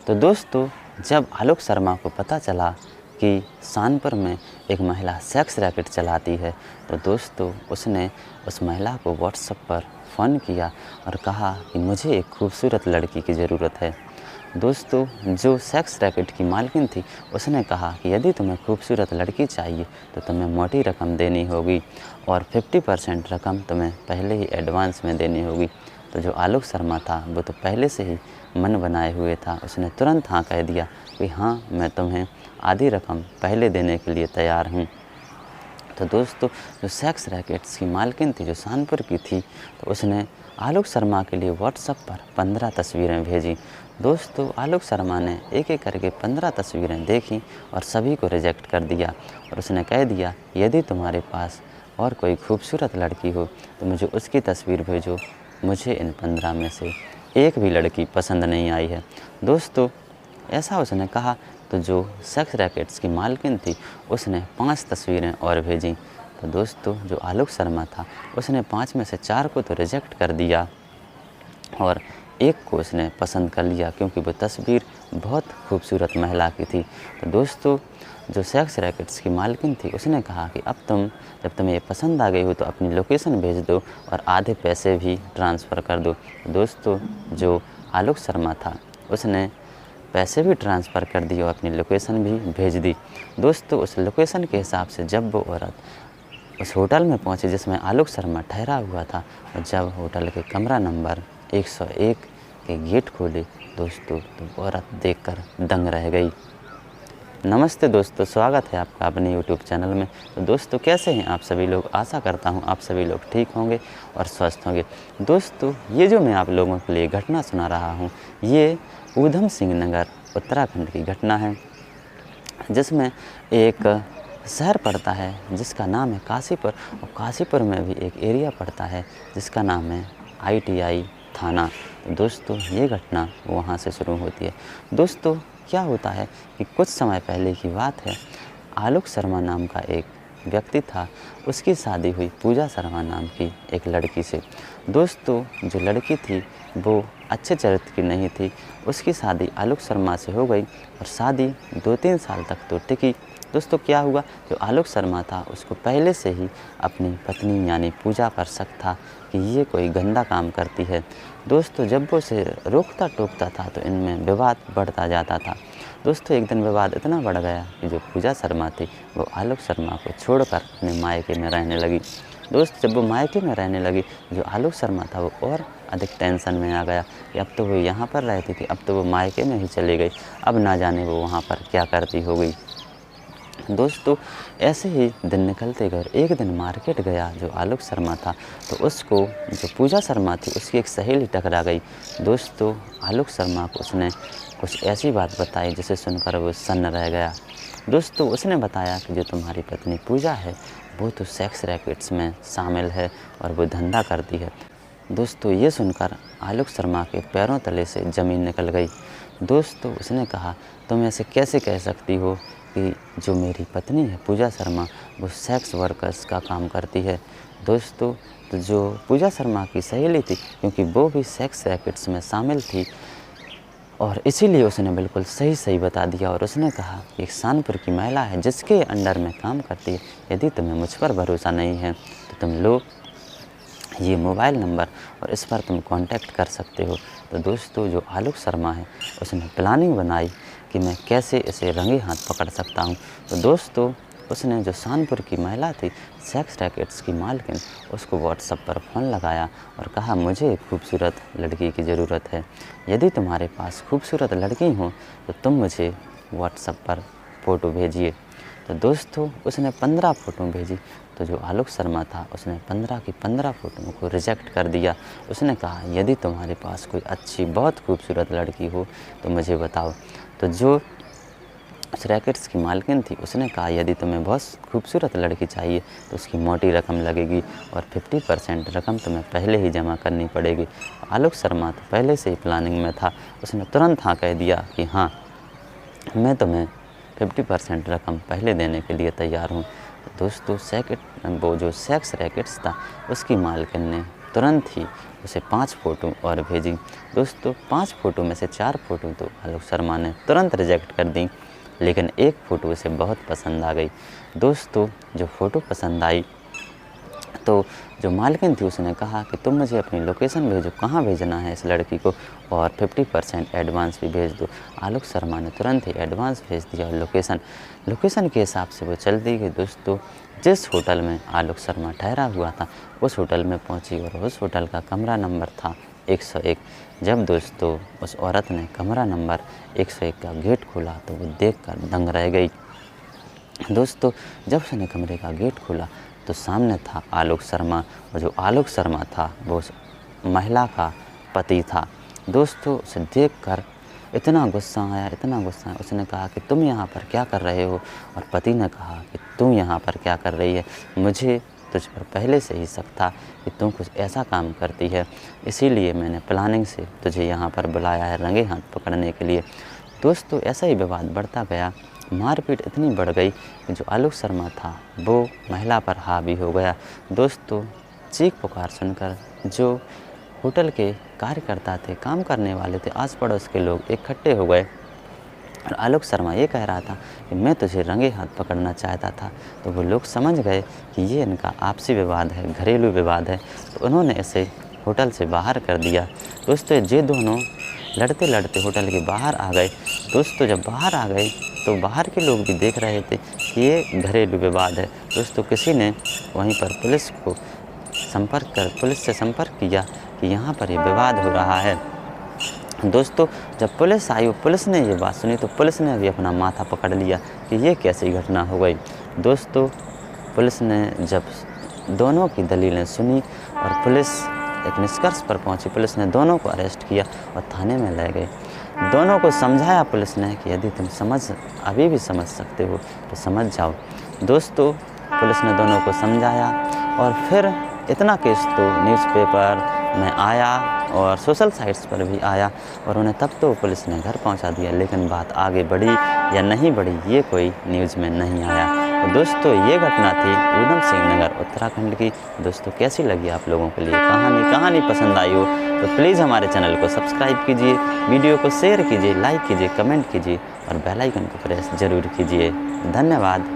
तो दोस्तों जब आलोक शर्मा को पता चला कि कानपुर में एक महिला सेक्स रैकेट चलाती है, तो दोस्तों उसने उस महिला को व्हाट्सएप पर फ़ोन किया और कहा कि मुझे एक खूबसूरत लड़की की ज़रूरत है। दोस्तों जो सेक्स रैकेट की मालकिन थी उसने कहा कि यदि तुम्हें खूबसूरत लड़की चाहिए तो तुम्हें मोटी रकम देनी होगी और 50% रकम तुम्हें पहले ही एडवांस में देनी होगी। तो जो आलोक शर्मा था वो तो पहले से ही मन बनाए हुए था, उसने तुरंत हाँ कह दिया कि हाँ मैं तुम्हें आधी रकम पहले देने के लिए तैयार हूँ। तो दोस्तों जो सेक्स रैकेट्स की मालकिन थी जो कानपुर की थी, तो उसने आलोक शर्मा के लिए व्हाट्सएप पर 15 तस्वीरें भेजी। दोस्तों आलोक शर्मा ने एक एक करके 15 तस्वीरें देखी और सभी को रिजेक्ट कर दिया और उसने कह दिया यदि तुम्हारे पास और कोई खूबसूरत लड़की हो तो मुझे उसकी तस्वीर भेजो, मुझे इन 15 में से एक भी लड़की पसंद नहीं आई है। दोस्तों ऐसा उसने कहा तो जो सेक्स रैकेट्स की मालकिन थी उसने 5 तस्वीरें और भेजीं। तो दोस्तों जो आलोक शर्मा था उसने 5 में से 4 को तो रिजेक्ट कर दिया और एक को उसने पसंद कर लिया क्योंकि वो तस्वीर बहुत खूबसूरत महिला की थी। तो दोस्तों जो सेक्स रैकेट्स की मालकिन थी उसने कहा कि अब जब तुम्हें ये पसंद आ गई हो तो अपनी लोकेशन भेज दो और आधे पैसे भी ट्रांसफ़र कर दो। तो दोस्तों जो आलोक शर्मा था उसने पैसे भी ट्रांसफ़र कर दिए और अपनी लोकेशन भी भेज दी। दोस्तों उस लोकेशन के हिसाब से जब वो औरत उस होटल में पहुंची जिसमें आलोक शर्मा ठहरा हुआ था और जब होटल के कमरा नंबर 101 के गेट खोले दोस्तों तो वो औरत देखकर दंग रह गई। नमस्ते दोस्तों, स्वागत है आपका अपने यूट्यूब चैनल में। तो दोस्तों कैसे हैं आप सभी लोग? आशा करता हूं आप सभी लोग ठीक होंगे और स्वस्थ होंगे। दोस्तों ये जो मैं आप लोगों के लिए घटना सुना रहा हूं ये ऊधम सिंह नगर उत्तराखंड की घटना है, जिसमें एक शहर पड़ता है जिसका नाम है काशीपुर और काशीपुर में भी एक एरिया पड़ता है जिसका नाम है ITI थाना। तो दोस्तों ये घटना वहाँ से शुरू होती है। दोस्तों क्या होता है कि कुछ समय पहले की बात है, आलोक शर्मा नाम का एक व्यक्ति था, उसकी शादी हुई पूजा शर्मा नाम की एक लड़की से। दोस्तों जो लड़की थी वो अच्छे चरित्र की नहीं थी, उसकी शादी आलोक शर्मा से हो गई और शादी 2-3 साल तक तो टिकी। दोस्तों क्या हुआ, जो आलोक शर्मा था उसको पहले से ही अपनी पत्नी यानी पूजा पर शक था कि ये कोई गंदा काम करती है। दोस्तों जब वो उसे रोकता टोकता था तो इनमें विवाद बढ़ता जाता था। दोस्तों एक दिन विवाद इतना बढ़ गया कि जो पूजा शर्मा थी वो आलोक शर्मा को छोड़कर अपने मायके में रहने लगी। दोस्त जब वो मायके में रहने लगी जो आलोक शर्मा था वो और अधिक टेंशन में आ गया कि अब तो वो यहाँ पर रहती थी, अब तो वो मायके में ही चली गई, अब ना जाने वो वहाँ पर क्या करती होगी। दोस्तों ऐसे ही दिन निकलते गए, एक दिन मार्केट गया जो आलोक शर्मा था तो उसको जो पूजा शर्मा थी उसकी एक सहेली टकरा गई। दोस्तों आलोक शर्मा को उसने कुछ ऐसी बात बताई जिसे सुनकर वो सन्न रह गया। दोस्तों उसने बताया कि जो तुम्हारी पत्नी पूजा है वो तो सेक्स रैकेट्स में शामिल है और वो धंधा करती है। दोस्तों ये सुनकर आलोक शर्मा के पैरों तले से ज़मीन निकल गई। दोस्तों उसने कहा तुम ऐसे कैसे कह सकती हो कि जो मेरी पत्नी है पूजा शर्मा वो सेक्स वर्कर्स का काम करती है। दोस्तों तो जो पूजा शर्मा की सहेली थी क्योंकि वो भी सेक्स रैकेट्स में शामिल थी और इसीलिए उसने बिल्कुल सही बता दिया और उसने कहा कि एक कानपुर की महिला है जिसके अंडर में काम करती है, यदि तुम्हें मुझ पर भरोसा नहीं है तो तुम लो ये मोबाइल नंबर और इस पर तुम कांटेक्ट कर सकते हो। तो दोस्तों जो आलोक शर्मा है उसने प्लानिंग बनाई कि मैं कैसे इसे रंगे हाथ पकड़ सकता हूँ। तो दोस्तों उसने जो कानपुर की महिला थी सेक्स रैकेट्स की मालकिन उसको व्हाट्सएप पर फ़ोन लगाया और कहा मुझे एक खूबसूरत लड़की की ज़रूरत है, यदि तुम्हारे पास खूबसूरत लड़की हो तो तुम मुझे व्हाट्सएप पर फ़ोटो भेजिए। तो दोस्तों उसने 15 फ़ोटो भेजी। तो जो आलोक शर्मा था उसने 15 की 15 फ़ोटो को रिजेक्ट कर दिया। उसने कहा यदि तुम्हारे पास कोई अच्छी बहुत खूबसूरत लड़की हो तो मुझे बताओ। तो जो उस रैकेट्स की मालकिन थी उसने कहा यदि तुम्हें बहुत खूबसूरत लड़की चाहिए तो उसकी मोटी रकम लगेगी और 50% रकम तुम्हें पहले ही जमा करनी पड़ेगी। आलोक शर्मा तो पहले से ही प्लानिंग में था, उसने तुरंत हाँ कह दिया कि हाँ मैं तुम्हें 50% रकम पहले देने के लिए तैयार हूँ। तो दोस्तों वो जो सेक्स रैकेट्स था उसकी मालकिन ने तुरंत ही उसे 5 फ़ोटो और भेजी। दोस्तों 5 फ़ोटो में से 4 फ़ोटो तो आलोक शर्मा ने तुरंत रिजेक्ट कर दी, लेकिन एक फ़ोटो उसे बहुत पसंद आ गई। दोस्तों जो फ़ोटो पसंद आई तो जो मालकिन थी उसने कहा कि तुम मुझे अपनी लोकेशन भेजो, कहाँ भेजना है इस लड़की को, और 50% एडवांस भी भेज दो। आलोक शर्मा ने तुरंत ही एडवांस भेज दिया और लोकेशन के हिसाब से वो चल दी गई। दोस्तों जिस होटल में आलोक शर्मा ठहरा हुआ था उस होटल में पहुंची और उस होटल का कमरा नंबर था 101। जब दोस्तों उस औरत ने कमरा नंबर 101 का गेट खोला तो वो देखकर दंग रह गई। दोस्तों जब उसने कमरे का गेट खोला तो सामने था आलोक शर्मा, और जो आलोक शर्मा था वो उस महिला का पति था। दोस्तों उसे देखकर इतना गुस्सा आया, उसने कहा कि तुम यहाँ पर क्या कर रहे हो, और पति ने कहा कि तू यहाँ पर क्या कर रही है, मुझे तुझ पर पहले से ही शक था कि तुम कुछ ऐसा काम करती है, इसीलिए मैंने प्लानिंग से तुझे यहाँ पर बुलाया है रंगे हाथ पकड़ने के लिए। दोस्तों ऐसा ही विवाद बढ़ता गया, मारपीट इतनी बढ़ गई कि जो आलोक शर्मा था वो महिला पर हावी हो गया। दोस्तों चीख पुकार सुनकर जो होटल के कार्यकर्ता थे, काम करने वाले थे, आस पड़ोस के लोग इकट्ठे हो गए और आलोक शर्मा ये कह रहा था कि मैं तुझे रंगे हाथ पकड़ना चाहता था। तो वो लोग समझ गए कि ये इनका आपसी विवाद है, घरेलू विवाद है, तो उन्होंने इसे होटल से बाहर कर दिया। दोस्तों ये दोनों लड़ते लड़ते होटल के बाहर आ गए। दोस्तों जब बाहर आ गए तो बाहर के लोग भी देख रहे थे कि ये घरेलू विवाद है। दोस्तों किसी ने वहीं पर पुलिस से संपर्क किया कि यहाँ पर ये विवाद हो रहा है। दोस्तों जब पुलिस आई, पुलिस ने ये बात सुनी तो पुलिस ने भी अपना माथा पकड़ लिया कि ये कैसी घटना हो गई। दोस्तों पुलिस ने जब दोनों की दलीलें सुनी और पुलिस एक निष्कर्ष पर पहुंची, पुलिस ने दोनों को अरेस्ट किया और थाने में ले गए। दोनों को समझाया पुलिस ने कि यदि तुम अभी भी समझ सकते हो तो समझ जाओ। दोस्तों पुलिस ने दोनों को समझाया और फिर इतना केस तो न्यूज़पेपर में आया और सोशल साइट्स पर भी आया और उन्हें तब तो पुलिस ने घर पहुंचा दिया, लेकिन बात आगे बढ़ी या नहीं बढ़ी ये कोई न्यूज़ में नहीं आया। तो दोस्तों ये घटना थी ऊधम सिंह नगर उत्तराखंड की। दोस्तों कैसी लगी आप लोगों के लिए कहानी पसंद आई हो तो प्लीज़ हमारे चैनल को सब्सक्राइब कीजिए, वीडियो को शेयर कीजिए, लाइक कीजिए, कमेंट कीजिए और बेल आइकन को प्रेस ज़रूर कीजिए। धन्यवाद।